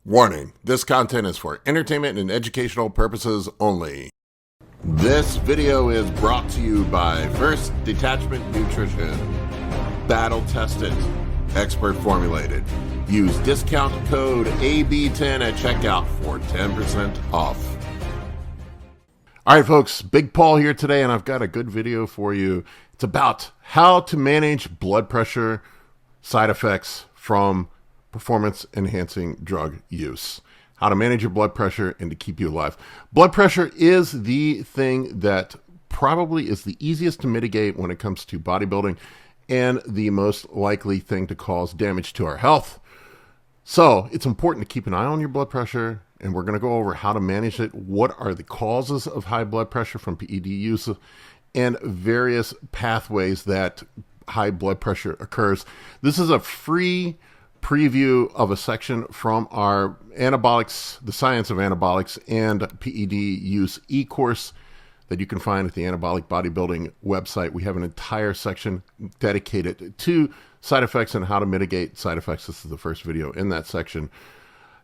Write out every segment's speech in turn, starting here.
Warning, this content is for entertainment and educational purposes only. This video is brought to you by First Detachment Nutrition. Battle tested, expert formulated. Use discount code AB10 at checkout for 10% off. All right, folks, Big Paul here today, and I've got a good video for you. It's about how to manage blood pressure side effects from performance-enhancing drug use. How to manage your blood pressure and to keep you alive. Blood pressure is the thing that probably is the easiest to mitigate when it comes to bodybuilding and the most likely thing to cause damage to our health. So it's important to keep an eye on your blood pressure, and we're going to go over how to manage it, what are the causes of high blood pressure from PED use, and various pathways that high blood pressure occurs. This is a free preview of a section from our Anabolics, the Science of Anabolics, and PED use e-course that you can find at the Anabolic Bodybuilding website. We have an entire section dedicated to side effects and how to mitigate side effects. This is the first video in that section.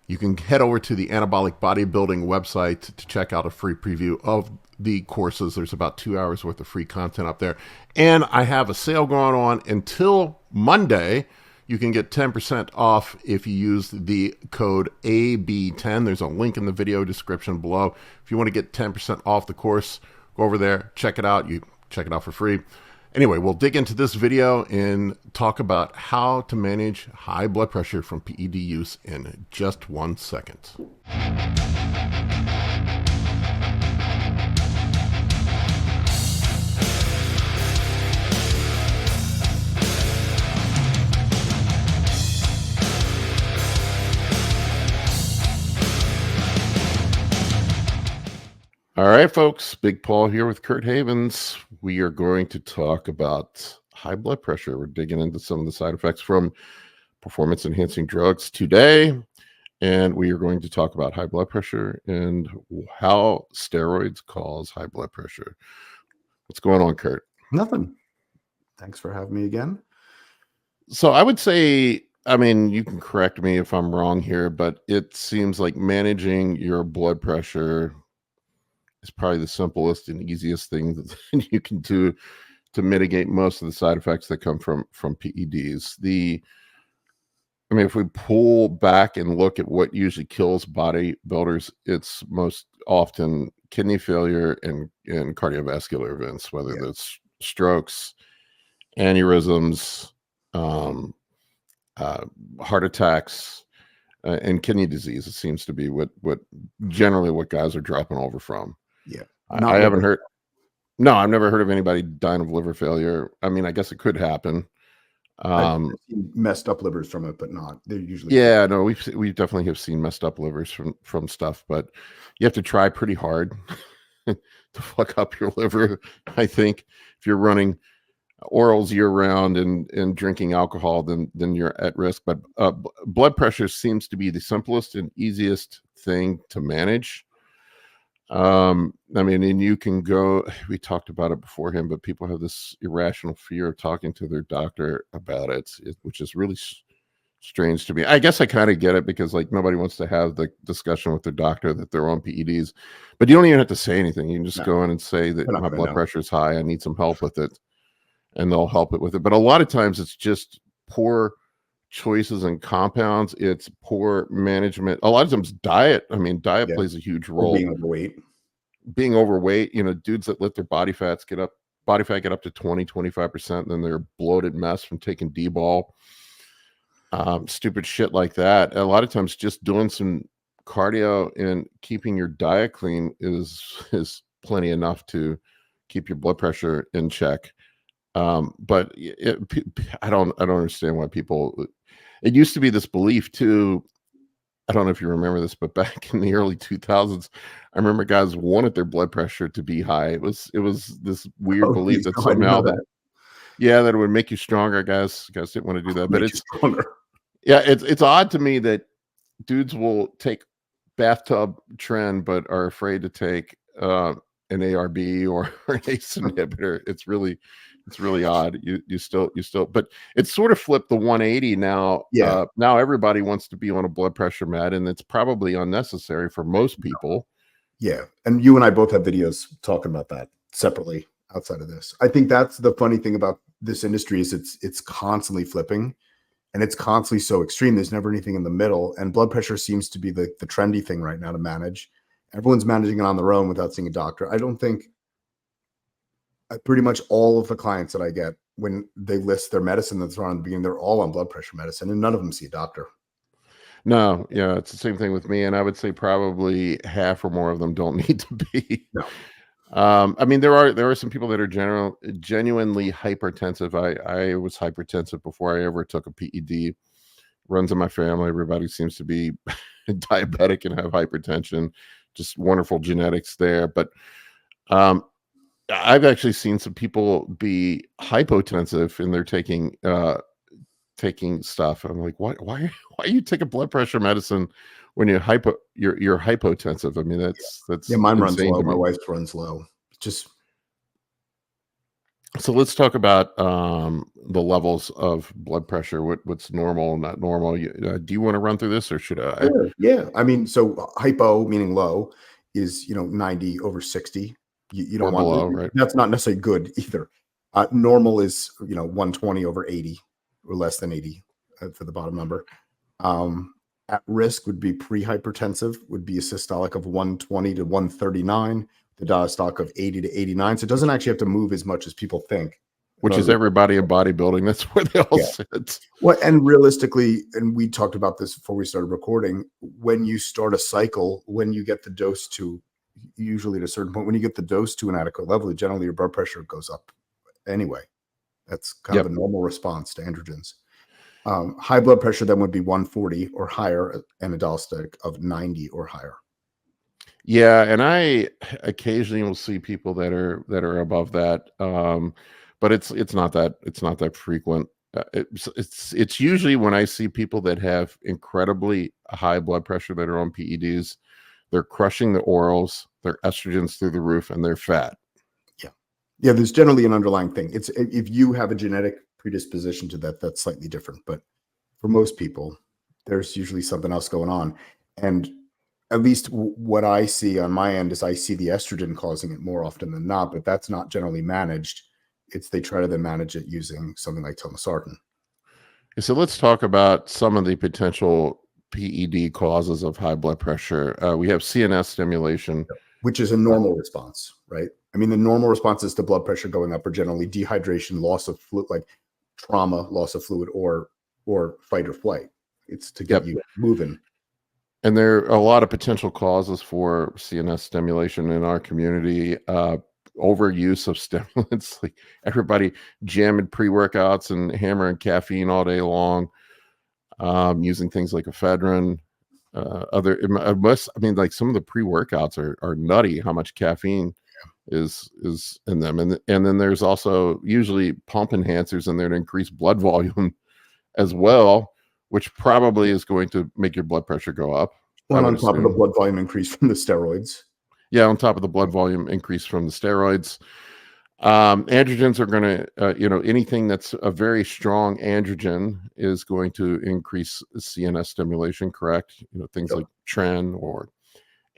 You can head over to the Anabolic Bodybuilding website to check out a free preview of the courses. There's about 2 hours worth of free content up there. And I have a sale going on until Monday. You can get 10% off if you use the code AB10. There's a link in the video description below. If you want to get 10% off the course, go over there, check it out. You check it out for free. Anyway, we'll dig into this video and talk about how to manage high blood pressure from PED use in just 1 second. All right, folks, Big Paul here with Kurt Havens. We are going to talk about high blood pressure. We're digging into some of the side effects from performance-enhancing drugs today, and we are going to talk about high blood pressure and how steroids cause high blood pressure. What's going on, Kurt? Nothing. Thanks for having me again. So I would say, I mean, you can correct me if I'm wrong here, but it seems like managing your blood pressure is probably the simplest and easiest thing that you can do to mitigate most of the side effects that come from PEDs. I mean, if we pull back and look at what usually kills bodybuilders, it's most often kidney failure and cardiovascular events, whether that's strokes, aneurysms, heart attacks, and kidney disease. It seems to be what generally what guys are dropping over from. Yeah. I haven't heard. No, I've never heard of anybody dying of liver failure. I mean, I guess it could happen. I've seen messed up livers from it, but not. They're usually. Yeah, no, we definitely have seen messed up livers from stuff, but you have to try pretty hard to fuck up your liver. I think if you're running orals year round and drinking alcohol, then you're at risk. But blood pressure seems to be the simplest and easiest thing to manage. I mean, and you can go, we talked about it beforehand, but people have this irrational fear of talking to their doctor about it, which is really strange to me. I guess I kind of get it because like nobody wants to have the discussion with their doctor that they're on PEDs, but you don't even have to say anything. You can just go in and say that my blood pressure is high. I need some help with it, and they'll help it with it. But a lot of times it's just poor choices and compounds. It's poor management. A lot of times diet. I mean, diet plays a huge role. Being overweight, you know, dudes that let their body fat get up to 20-25%, then they're a bloated mess from taking D-ball. Stupid shit like that. A lot of times just doing some cardio and keeping your diet clean is plenty enough to keep your blood pressure in check. But I don't understand why people. It used to be this belief too. I don't know if you remember this, but back in the early 2000s, I remember guys wanted their blood pressure to be high. It was this weird belief that somehow that it would make you stronger. Guys didn't want to do that, but it's odd to me that dudes will take bathtub trend but are afraid to take an ARB or an ACE inhibitor. It's really It's really odd. You still, but it's sort of flipped the 180 now. Yeah. Now everybody wants to be on a blood pressure med, and it's probably unnecessary for most people. Yeah. And you and I both have videos talking about that separately outside of this. I think that's the funny thing about this industry is it's constantly flipping, and it's constantly so extreme. There's never anything in the middle. And blood pressure seems to be the trendy thing right now to manage. Everyone's managing it on their own without seeing a doctor. I don't think pretty much all of the clients that I get when they list their medicine that's on the beginning, they're all on blood pressure medicine, and none of them see a doctor. No, yeah, it's the same thing with me, and I would say probably half or more of them don't need to be. No. I mean, there are some people that are genuinely hypertensive. I was hypertensive before I ever took a PED. Runs in my family. Everybody seems to be diabetic and have hypertension. Just wonderful genetics there. But I've actually seen some people be hypotensive and they're taking stuff. I'm like, why you take a blood pressure medicine when you're hypotensive? I mean, that's yeah, mine runs insane low. to My me. wife's runs low. Just So let's talk about the levels of blood pressure. What's normal and not normal? Do you want to run through this, or should I? sure. Yeah. I mean, so hypo meaning low is 90 over 60. You don't Or want below, right? That's not necessarily good either. Normal is 120 over 80 or less than 80 for the bottom number. At risk would be pre-hypertensive, would be a systolic of 120 to 139, the diastolic of 80 to 89. So it doesn't actually have to move as much as people think. Which is everybody in bodybuilding. That's where they all sit. Well, and realistically, and we talked about this before we started recording, when you start a cycle, when you get the dose to, usually at a certain point, when you get the dose to an adequate level, generally your blood pressure goes up anyway. That's kind of a normal response to androgens. High blood pressure then would be 140 or higher, and a diastolic of 90 or higher. Yeah, and I occasionally will see people that are above that, but it's not that frequent. It's usually when I see people that have incredibly high blood pressure that are on PEDs, they're crushing the orals, their estrogens through the roof, and they're fat. Yeah, there's generally an underlying thing. It's if you have a genetic predisposition to that, that's slightly different. But for most people, there's usually something else going on. And at least what I see on my end is I see the estrogen causing it more often than not, but that's not generally managed. They try to then manage it using something like telmisartan. So let's talk about some of the potential PED causes of high blood pressure. We have CNS stimulation, which is a normal response, right? I mean, the normal responses to blood pressure going up are generally dehydration, loss of fluid, like trauma, loss of fluid, or fight or flight. It's to get you moving. And there are a lot of potential causes for CNS stimulation in our community. Overuse of stimulants, like everybody jamming pre-workouts and hammering caffeine all day long, using things like ephedrine. Like some of the pre-workouts are nutty how much caffeine is in them, and then there's also usually pump enhancers in there to increase blood volume as well, which probably is going to make your blood pressure go up. Well, on top of the blood volume increase from the steroids. Yeah, on top of the blood volume increase from the steroids. Androgens are going to, anything that's a very strong androgen is going to increase CNS stimulation, correct? Things like tren or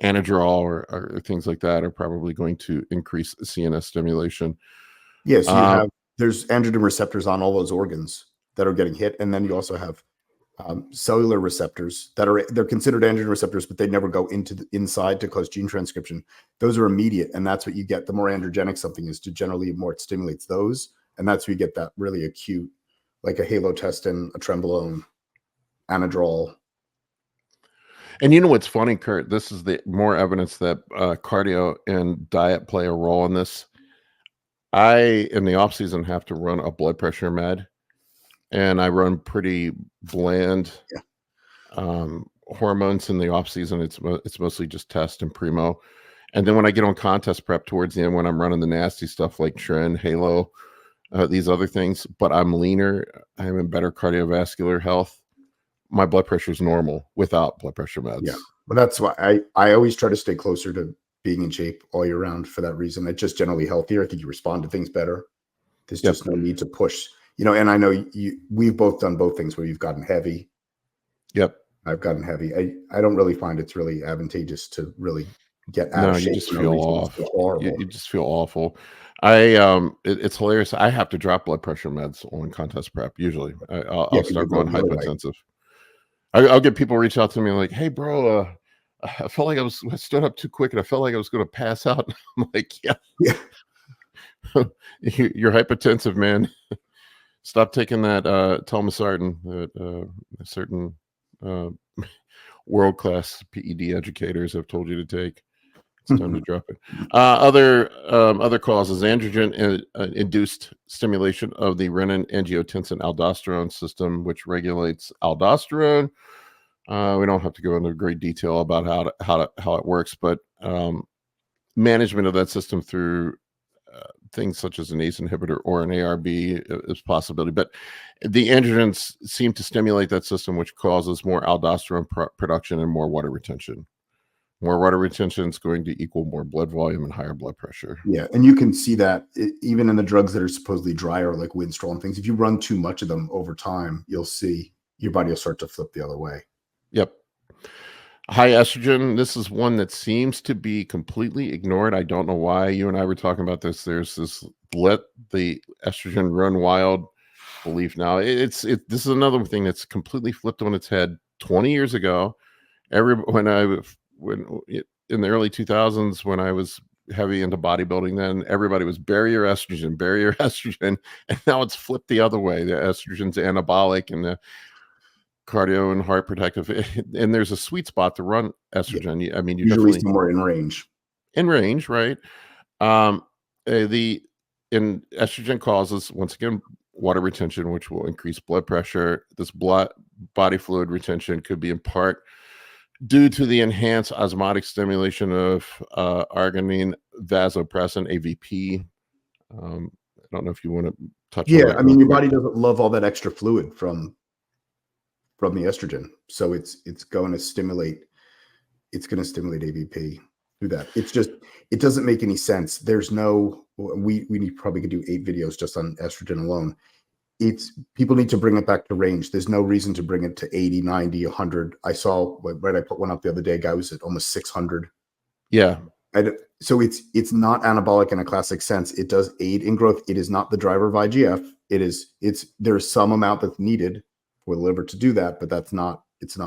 anadrol or things like that are probably going to increase CNS stimulation. Yes, yeah, so there's androgen receptors on all those organs that are getting hit, and then you also have cellular receptors they're considered androgen receptors, but they never go into the inside to cause gene transcription. Those are immediate, and that's what you get. The more androgenic something is, to generally more it stimulates those, and that's where you get that really acute, like a halotestin, a trenbolone, anadrol. And you know what's funny, Kurt? This is the more evidence that cardio and diet play a role in this. I, in the off season, have to run a blood pressure med, and I run pretty bland hormones in the off season. It's mostly just test and primo, and then when I get on contest prep towards the end, when I'm running the nasty stuff like tren, halo, these other things, but I'm leaner, I'm in better cardiovascular health, my blood pressure is normal without blood pressure meds. Yeah, well, that's why I always try to stay closer to being in shape all year round for that reason. It's just generally healthier. I think you respond to things better. There's Yep. just no need to push, and I know we've both done both things where you've gotten heavy. Yep. I've gotten heavy. I don't really find it's really advantageous to really get out No, of you shape just for no feel reason. It's off. so horrible. You just feel awful. It's hilarious. I have to drop blood pressure meds on contest prep. Usually I'll Yeah, 'cause you're start going going the other way. hypotensive. I'll get people reach out to me like, "Hey bro, I felt like I stood up too quick and I felt like I was going to pass out." I'm like, "Yeah, Yeah. you're hypertensive, man. Stop taking that telmisartan that a certain uh, world-class PED educators have told you to take. It's time to drop it." Other causes: androgen induced stimulation of the renin-angiotensin-aldosterone system, which regulates aldosterone. We don't have to go into great detail about how it works, but management of that system through things such as an ACE inhibitor or an ARB is a possibility. But the androgens seem to stimulate that system, which causes more aldosterone production and more water retention. More water retention is going to equal more blood volume and higher blood pressure. Yeah, and you can see that even in the drugs that are supposedly drier, like Winstrol and things. If you run too much of them over time, you'll see your body will start to flip the other way. Yep. High estrogen. This is one that seems to be completely ignored. I don't know why. You and I were talking about this. There's this let the estrogen run wild belief now. This is another thing that's completely flipped on its head. 20 years ago, when in the early 2000s, when I was heavy into bodybuilding, then everybody was bury your estrogen, and now it's flipped the other way. The estrogen's anabolic and the cardio and heart protective, and there's a sweet spot to run estrogen. Yeah. I mean, you Usually definitely somewhere in range. in range, right? The in estrogen causes, once again, water retention, which will increase blood pressure. This body fluid retention could be in part due to the enhanced osmotic stimulation of arginine vasopressin, AVP. I don't know if you want to touch on Yeah, that I real mean, your quick. body doesn't love all that extra fluid from the estrogen, so it's going to stimulate. It's going to stimulate AVP through that. It's just it doesn't make any sense. There's no we probably could do 8 videos just on estrogen alone. People need to bring it back to range. There's no reason to bring it to 80, 90, 100. I saw I put one up the other day. Guy was at almost 600. Yeah. So it's not anabolic in a classic sense. It does aid in growth. It is not the driver of IGF. There's some amount that's needed for the liver to do that, but it's not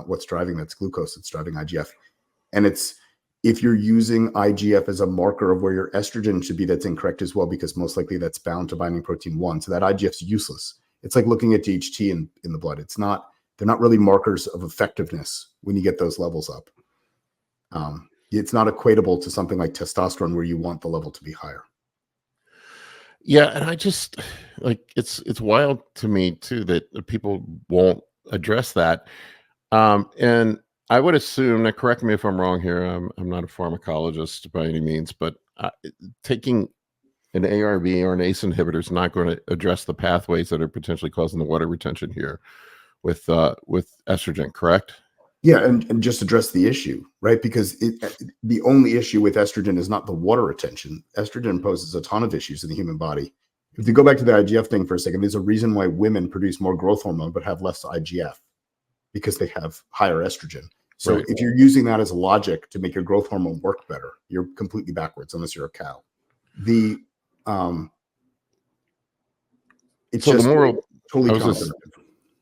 what's driving that's glucose. It's driving IGF. And if you're using IGF as a marker of where your estrogen should be, that's incorrect as well, because most likely that's bound to binding protein 1. So that IGF is useless. It's like looking at DHT in the blood. They're not really markers of effectiveness when you get those levels up. It's not equatable to something like testosterone where you want the level to be higher. Yeah, and I just it's wild to me too that people won't address that. And I would assume, now correct me if I'm wrong here, I'm not a pharmacologist by any means, but taking an ARB or an ACE inhibitor is not going to address the pathways that are potentially causing the water retention here with estrogen, correct? Yeah, and just address the issue, right? Because the only issue with estrogen is not the water retention. Estrogen poses a ton of issues in the human body. If you go back to the IGF thing for a second, there's a reason why women produce more growth hormone but have less IGF, because they have higher estrogen. So Right. if you're using that as logic to make your growth hormone work better, you're completely backwards unless you're a cow. It's So the just moral, totally I was counterproductive.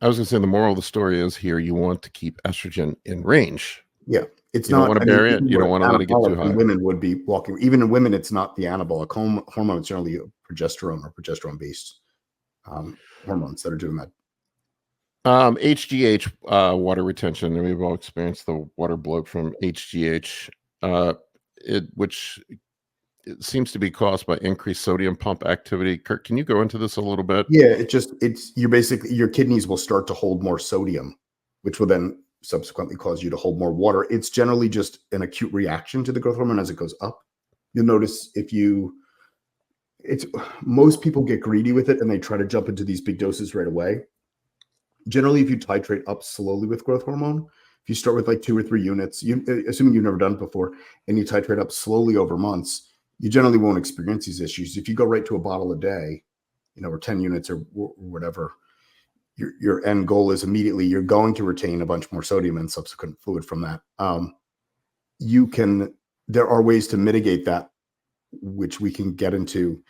going to say the moral of the story is here you want to keep estrogen in range. Yeah, it's You don't not. want to bury it. You don't want to let it get too high. Women would be walking. Even in women, it's not the anabolic hormone. It's generally progesterone or progesterone-based hormones that are doing that. HGH, water retention, and we've all experienced the water bloat from HGH, which it seems to be caused by increased sodium pump activity. Kurt, can you go into this a little bit? Yeah, your kidneys will start to hold more sodium, which will then subsequently cause you to hold more water. It's generally just an acute reaction to the growth hormone as it goes up. You'll notice most people get greedy with it and they try to jump into these big doses right away. Generally, if you titrate up slowly with growth hormone, if you start with like 2 or 3 units, assuming you've never done it before, and you titrate up slowly over months, you generally won't experience these issues. If you go right to a bottle a day, or 10 units or whatever, your end goal is immediately you're going to retain a bunch more sodium and subsequent fluid from that. There are ways to mitigate that, which we can get into.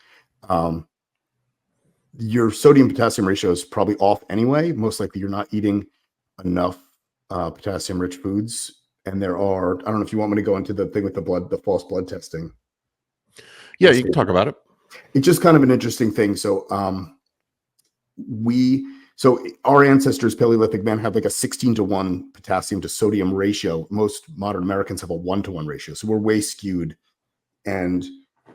Your sodium potassium ratio is probably off anyway. Most likely you're not eating enough potassium rich foods. And there are, I don't know if you want me to go into the thing with the false blood testing. Yeah, you can talk about it. It's just kind of an interesting thing. So our ancestors, Paleolithic men, have like a 16-to-1 potassium to sodium ratio. Most modern Americans have a 1-to-1 ratio. So we're way skewed. And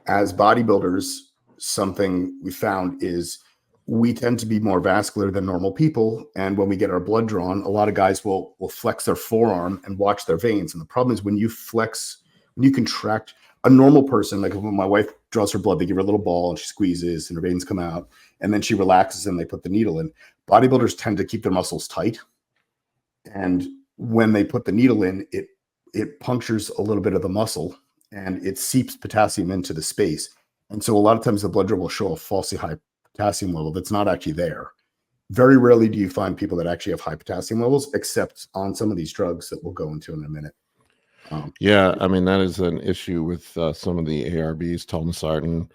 as bodybuilders, something we found is we tend to be more vascular than normal people. And when we get our blood drawn, a lot of guys will flex their forearm and watch their veins. And the problem is when you contract, a normal person, like when my wife draws her blood, they give her a little ball and she squeezes and her veins come out, and then she relaxes and they put the needle in. Bodybuilders tend to keep their muscles tight. And when they put the needle in, it punctures a little bit of the muscle and it seeps potassium into the space. And so a lot of times the blood draw will show a falsely high potassium level that's not actually there. Very rarely do you find people that actually have high potassium levels, except on some of these drugs that we'll go into in a minute. Yeah, I mean, that is an issue with some of the ARBs, telmisartan,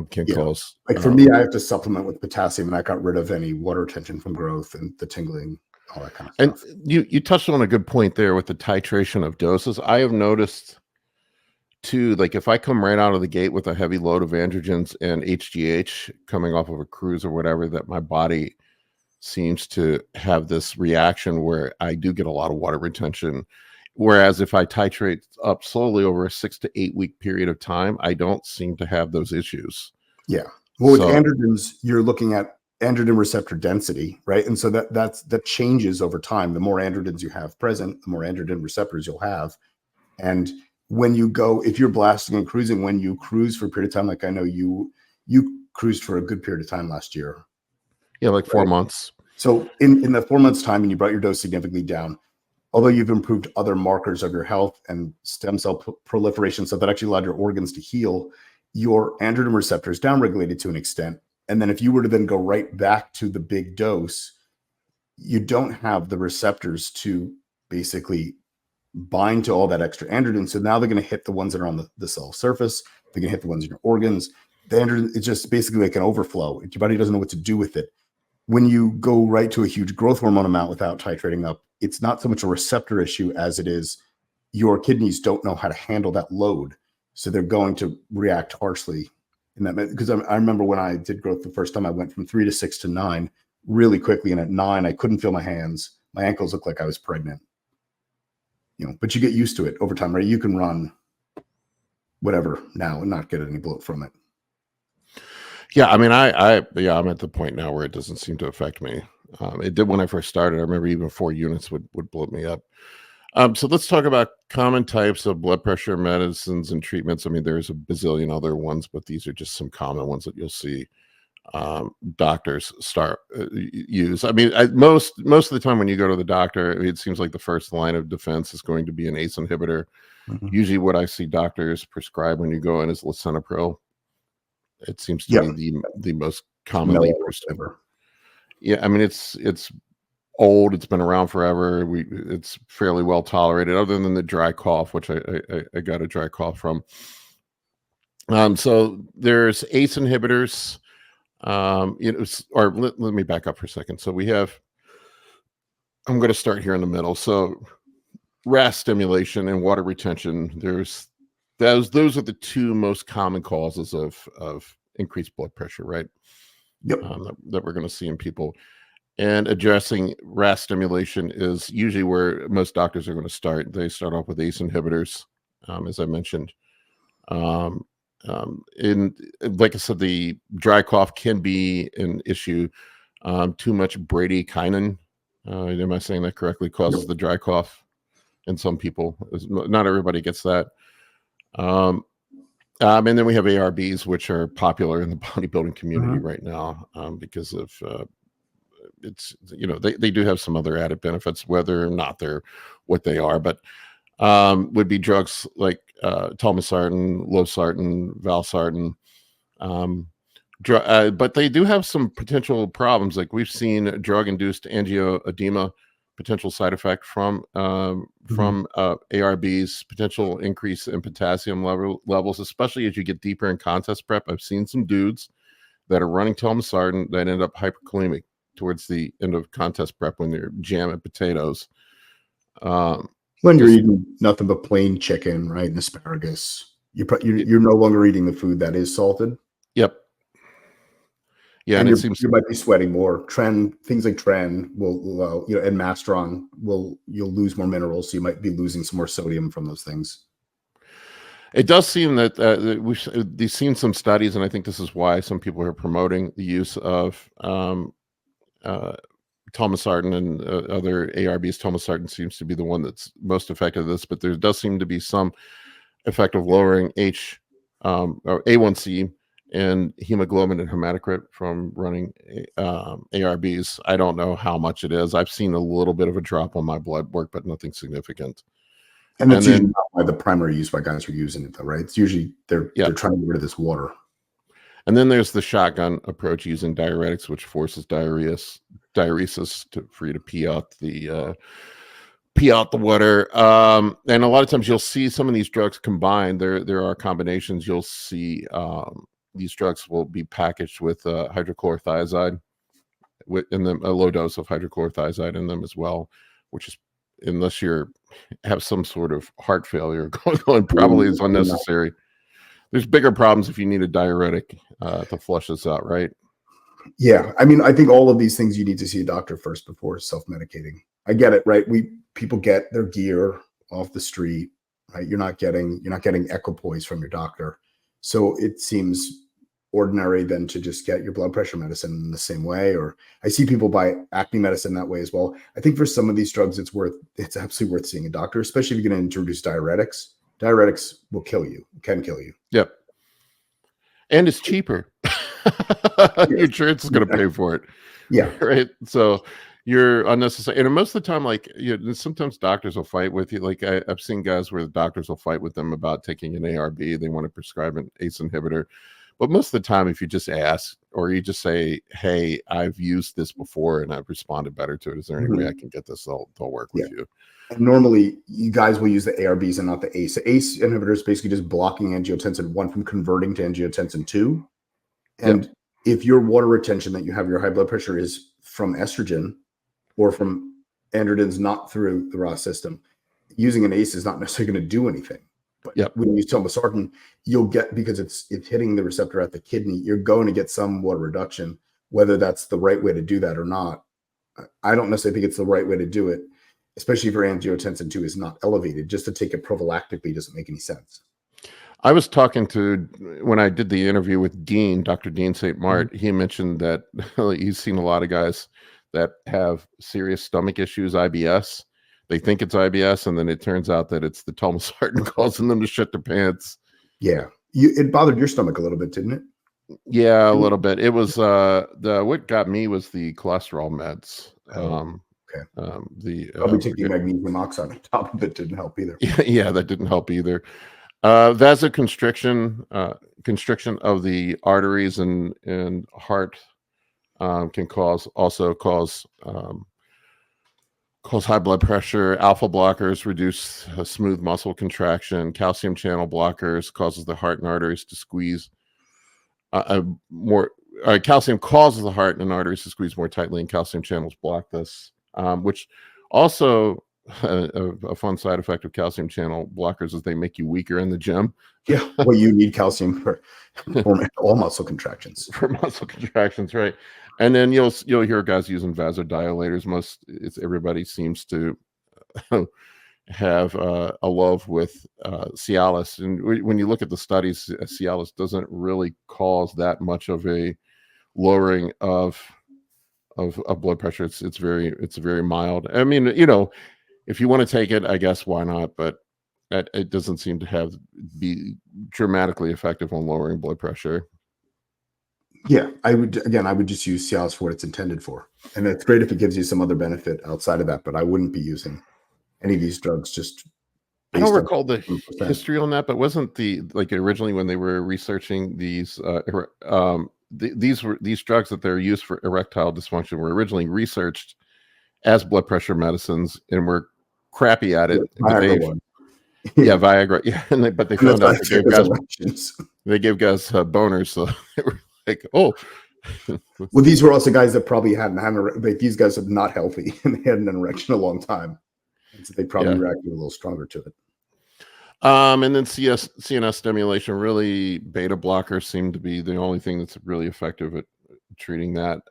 can cause. Like for me, I have to supplement with potassium, and I got rid of any water retention from growth and the tingling, all that kind of stuff. And you touched on a good point there with the titration of doses. I have noticed too, like if I come right out of the gate with a heavy load of androgens and HGH coming off of a cruise or whatever, that my body seems to have this reaction where I do get a lot of water retention. Whereas if I titrate up slowly over a 6 to 8 week period of time, I don't seem to have those issues. Yeah. Well, with androgens, you're looking at androgen receptor density, right? And so that changes over time. The more androgens you have present, the more androgen receptors you'll have. And when you go, if you're blasting and cruising, when you cruise for a period of time, like I know you cruised for a good period of time last year. Yeah, like 4 months. So in the 4 months time, and you brought your dose significantly down, although you've improved other markers of your health and stem cell proliferation, so that actually allowed your organs to heal, your androgen receptors downregulated to an extent. And then if you were to then go right back to the big dose, you don't have the receptors to basically bind to all that extra androgen. So now they're going to hit the ones that are on the cell surface. They're going to hit the ones in your organs. The androgen is just basically like an overflow. Your body doesn't know what to do with it. When you go right to a huge growth hormone amount without titrating up, it's not so much a receptor issue as it is your kidneys don't know how to handle that load. So they're going to react harshly in that. Because I remember when I did growth the first time, I went from 3 to 6 to 9 really quickly. And at 9, I couldn't feel my hands. My ankles looked like I was pregnant. But you get used to it over time, right? You can run whatever now and not get any bloat from it. Yeah, I mean, I'm at the point now where it doesn't seem to affect me. It did when I first started. I remember even 4 units would bloat me up. So let's talk about common types of blood pressure medicines and treatments. I mean, there's a bazillion other ones, but these are just some common ones that you'll see doctors use. I mean, most of the time when you go to the doctor, it seems like the first line of defense is going to be an ACE inhibitor. Mm-hmm. Usually what I see doctors prescribe when you go in is lisinopril. It seems to be the most commonly prescribed. Yeah, I mean, it's old. It's been around forever. It's fairly well tolerated, other than the dry cough, which I got a dry cough from. So there's ACE inhibitors. Let me back up for a second. So I'm going to start here in the middle. So RAS stimulation and water retention. Those are the 2 most common causes of increased blood pressure, right? Yep. That we're going to see in people. And addressing RAS stimulation is usually where most doctors are going to start. They start off with ACE inhibitors, as I mentioned. Like I said, the dry cough can be an issue. Too much bradykinin, am I saying that correctly, causes the dry cough in some people. Not everybody gets that. And then we have ARBs, which are popular in the bodybuilding community right now, because of they do have some other added benefits, whether or not they're what they are, but would be drugs like telmisartan, losartan, valsartan, But they do have some potential problems. Like we've seen drug-induced angioedema, potential side effect from ARBs, potential increase in potassium levels, especially as you get deeper in contest prep. I've seen some dudes that are running telmisartan that end up hyperkalemic towards the end of contest prep when they're jamming potatoes. When you're eating nothing but plain chicken, right, and asparagus, you're no longer eating the food that is salted. Yep. Yeah, and it seems you might be sweating more. Things like tren will and Mastrong you'll lose more minerals, so you might be losing some more sodium from those things. It does seem that we've seen some studies, and I think this is why some people are promoting the use of telmisartan and other ARBs. Telmisartan seems to be the one that's most effective at this, but there does seem to be some effect of lowering or A1C and hemoglobin and hematocrit from running ARBs. I don't know how much it is. I've seen a little bit of a drop on my blood work, but nothing significant. And that's usually not why the primary use why guys are using it, though, right? It's usually they're trying to get rid of this water. And then there's the shotgun approach using diuretics, which forces diuresis for you to pee out the water. And a lot of times you'll see some of these drugs combined. There are combinations. You'll see these drugs will be packaged with hydrochlorothiazide, in them, a low dose of hydrochlorothiazide in them as well, which is, unless you have some sort of heart failure going on, probably is unnecessary. There's bigger problems if you need a diuretic to flush this out, right? Yeah, I mean, I think all of these things you need to see a doctor first before self-medicating. I get it, right? People get their gear off the street, right? You're not getting equipoise from your doctor, so it seems ordinary then to just get your blood pressure medicine in the same way. Or I see people buy acne medicine that way as well. I think for some of these drugs, it's absolutely worth seeing a doctor, especially if you're going to introduce diuretics. Diuretics will kill you, can kill you. Yep. And it's cheaper. Your insurance is going to pay for it. Yeah. Right. So you're unnecessary. And most of the time, like, sometimes doctors will fight with you. Like I've seen guys where the doctors will fight with them about taking an ARB. They want to prescribe an ACE inhibitor. But most of the time, if you just ask, or you just say, hey, I've used this before and I've responded better to it, is there any way I can get this? They'll work with you. And normally, you guys will use the ARBs and not the ACE. The ACE inhibitor is basically just blocking angiotensin 1 from converting to angiotensin 2. And if your water retention that you have, your high blood pressure is from estrogen or from androgens, not through the raw system, using an ACE is not necessarily going to do anything. But when you use telmisartan, you'll get, because it's hitting the receptor at the kidney, you're going to get some water reduction. Whether that's the right way to do that or not, I don't necessarily think it's the right way to do it, especially if your angiotensin 2 is not elevated. Just to take it prophylactically doesn't make any sense. I was talking to, when I did the interview with Dean, Dr. Dean St. Mart, he mentioned that he's seen a lot of guys that have serious stomach issues, IBS. They think it's IBS, and then it turns out that it's the telmisartan causing them to shit their pants. Yeah. It bothered your stomach a little bit, didn't it? Yeah, a little bit. It was what got me was the cholesterol meds. Probably taking magnesium oxide on top of it didn't help either. Yeah, that didn't help either. Vasoconstriction, constriction of the arteries and heart can cause high blood pressure. Alpha blockers reduce smooth muscle contraction. Calcium channel blockers causes the heart and arteries to squeeze more. Calcium causes the heart and arteries to squeeze more tightly, and calcium channels block this, which also a fun side effect of calcium channel blockers is they make you weaker in the gym. Yeah, well, you need calcium for all muscle contractions. For muscle contractions, right? And then you'll hear guys using vasodilators. Everybody seems to have a love with Cialis, and when you look at the studies, Cialis doesn't really cause that much of a lowering of blood pressure. It's very mild. I mean, if you want to take it, I guess why not? But it doesn't seem to be dramatically effective on lowering blood pressure. Yeah, I would just use Cialis for what it's intended for, and it's great if it gives you some other benefit outside of that. But I wouldn't be using any of these drugs just. I don't recall the history on that, but wasn't originally when they were researching these these drugs that they're used for erectile dysfunction were originally researched as blood pressure medicines and were crappy at it. But Viagra one. Yeah, Viagra. Yeah, but they And found out they gave guys boners, so they were like, oh. Well, these were also guys that probably hadn't like these guys are not healthy and they hadn't an erection a long time, and so they probably reacted a little stronger to it. And then CNS stimulation, really beta blockers seem to be the only thing that's really effective at treating that.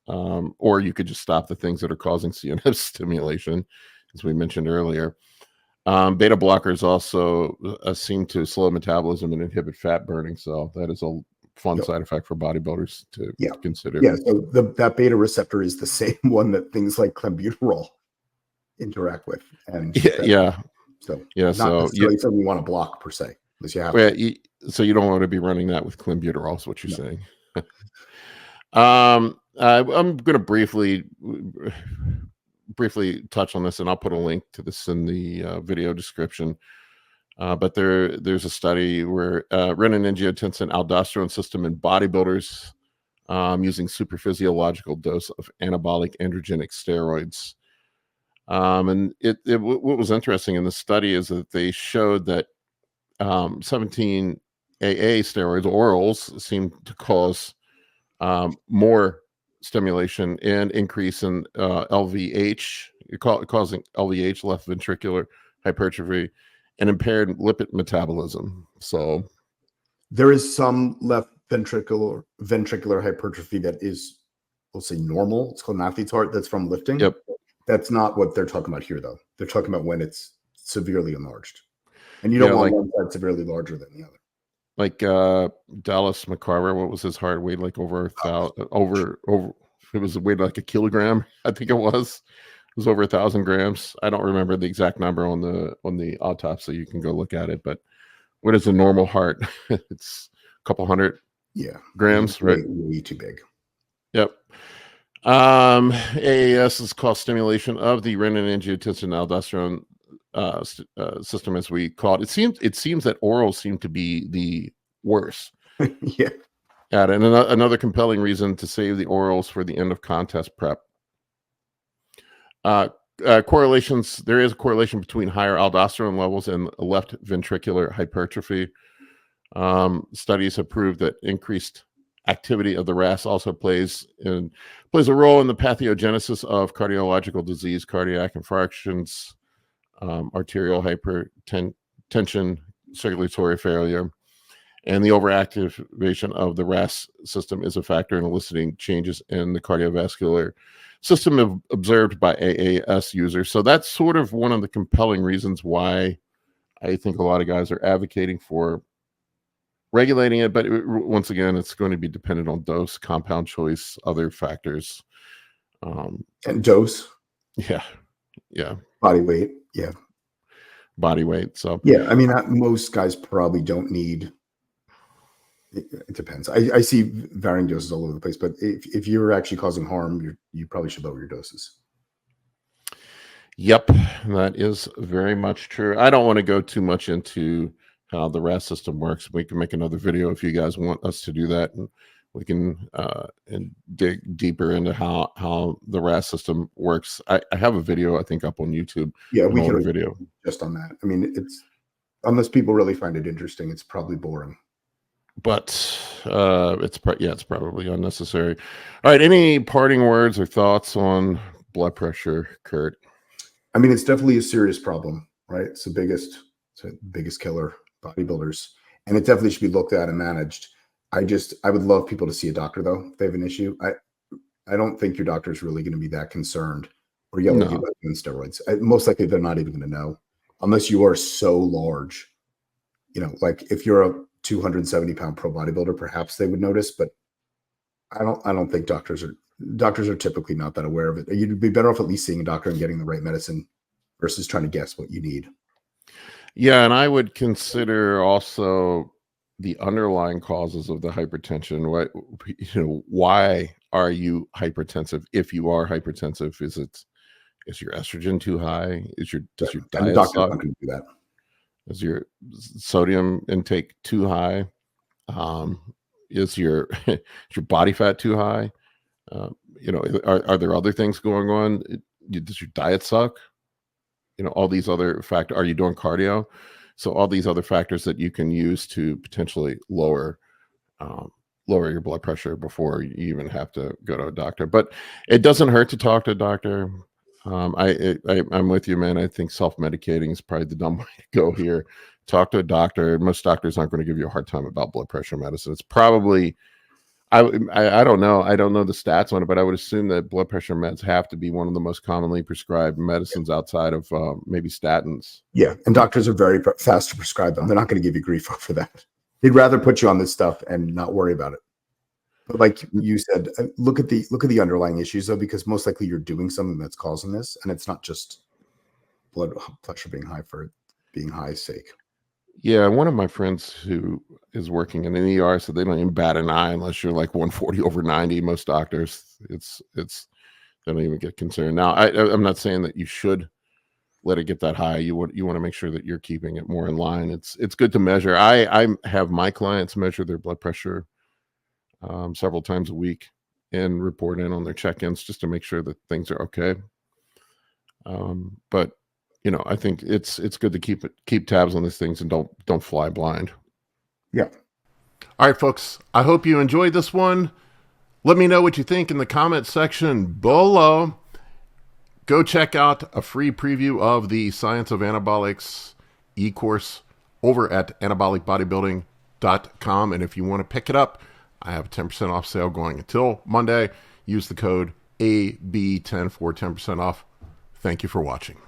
Or you could just stop the things that are causing CNS stimulation, as we mentioned earlier. Beta blockers also seem to slow metabolism and inhibit fat burning. So that is a fun side effect for bodybuilders to consider. Yeah, so that beta receptor is the same one that things like clenbuterol interact with. And so not necessarily something you want to block per se, unless you have to. So you don't want to be running that with clenbuterol, is what you're saying. I'm going to briefly touch on this, and I'll put a link to this in the video description. But there's a study where renin-angiotensin aldosterone system in bodybuilders using superphysiological dose of anabolic androgenic steroids. And what was interesting in the study is that they showed that 17 AA steroids, orals, seem to cause more stimulation and increase in LVH, causing LVH, left ventricular hypertrophy, and impaired lipid metabolism. So there is some left ventricular hypertrophy that is, we'll say, normal. It's called an athlete's heart. That's from lifting. Yep. That's not what they're talking about here, though. They're talking about when it's severely enlarged, and you don't want one side severely larger than the other. Like Dallas McCarver, what was his heart weight? Like over 1,000, over. It was weighed like a kilogram, I think it was. It was over 1,000 grams. I don't remember the exact number on the autopsy. You can go look at it. But what is a normal heart? It's a couple hundred grams, right? Way too big. Yep. AAS is called stimulation of the renin-angiotensin aldosterone system, as we call it. It seems that orals seem to be the worst. Yeah. And another compelling reason to save the orals for the end of contest prep. Correlations. There is a correlation between higher aldosterone levels and left ventricular hypertrophy. Studies have proved that increased activity of the RAS also plays a role in the pathogenesis of cardiological disease, cardiac infarctions, arterial hypertension, circulatory failure. And the overactivation of the RAS system is a factor in eliciting changes in the cardiovascular system observed by AAS users. So that's sort of one of the compelling reasons why I think a lot of guys are advocating for regulating it. But once again, it's going to be dependent on dose, compound choice, other factors. And dose. Yeah. Body weight. Yeah. Body weight. So yeah, I mean, most guys probably don't need. It depends. I see varying doses all over the place, but if you're actually causing harm, you probably should lower your doses. Yep, that is very much true. I don't want to go too much into how the RAS system works. We can make another video if you guys want us to do that, and we can and dig deeper into how the RAS system works. I have a video, I think, up on YouTube. Yeah, we can video just on that. I mean, it's unless people really find it interesting, it's probably boring. But it's probably unnecessary. All right, any parting words or thoughts on blood pressure, Kurt? I mean, it's definitely a serious problem, right? It's the biggest killer bodybuilders, and it definitely should be looked at and managed. I would love people to see a doctor, though, if they have an issue. I don't think your doctor is really going to be that concerned or yelling at you about doing steroids. Most likely, they're not even going to know, unless you are so large. You know, like if you're a 270-pound pro bodybuilder, perhaps they would notice, but I don't think doctors are typically not that aware of it. You'd be better off at least seeing a doctor and getting the right medicine versus trying to guess what you need. Yeah, and I would consider also the underlying causes of the hypertension. Why are you hypertensive? If you are hypertensive, is your estrogen too high? Does your diet suck? Not going to do that. Is your sodium intake too high? is your is your body fat too high? You know, are there other things going on? Does your diet suck? You know, all these other factors. Are you doing cardio? So all these other factors that you can use to potentially lower lower your blood pressure before you even have to go to a doctor. But it doesn't hurt to talk to a doctor. I'm with you, man. I think self-medicating is probably the dumb way to go here. Talk to a doctor. Most doctors aren't going to give you a hard time about blood pressure medicine. It's probably, I don't know. I don't know the stats on it, but I would assume that blood pressure meds have to be one of the most commonly prescribed medicines outside of maybe statins. Yeah, and doctors are very fast to prescribe them. They're not going to give you grief over that. They'd rather put you on this stuff and not worry about it. But like you said, look at the underlying issues though, because most likely you're doing something that's causing this, and it's not just blood pressure being high for being high's sake. Yeah, one of my friends who is working in an ER said they don't even bat an eye unless you're like 140 over 90. Most doctors, it's they don't even get concerned. Now, I'm not saying that you should let it get that high. You want to make sure that you're keeping it more in line. It's good to measure. I have my clients measure their blood pressure several times a week and report in on their check-ins just to make sure that things are okay. But you know, I think it's good to keep tabs on these things and don't fly blind. Yeah. All right, folks. I hope you enjoyed this one. Let me know what you think in the comment section below. Go check out a free preview of the Science of Anabolics e-course over at anabolicbodybuilding.com. And if you want to pick it up, I have a 10% off sale going until Monday. Use the code AB10 for 10% off. Thank you for watching.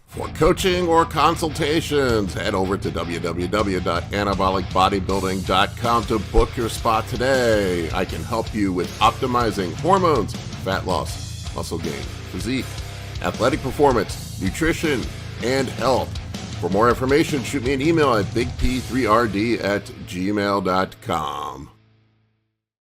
For coaching or consultations, head over to www.anabolicbodybuilding.com to book your spot today. I can help you with optimizing hormones, fat loss, muscle gain, physique, athletic performance, nutrition, and health. For more information, shoot me an email at bigp3rd@gmail.com.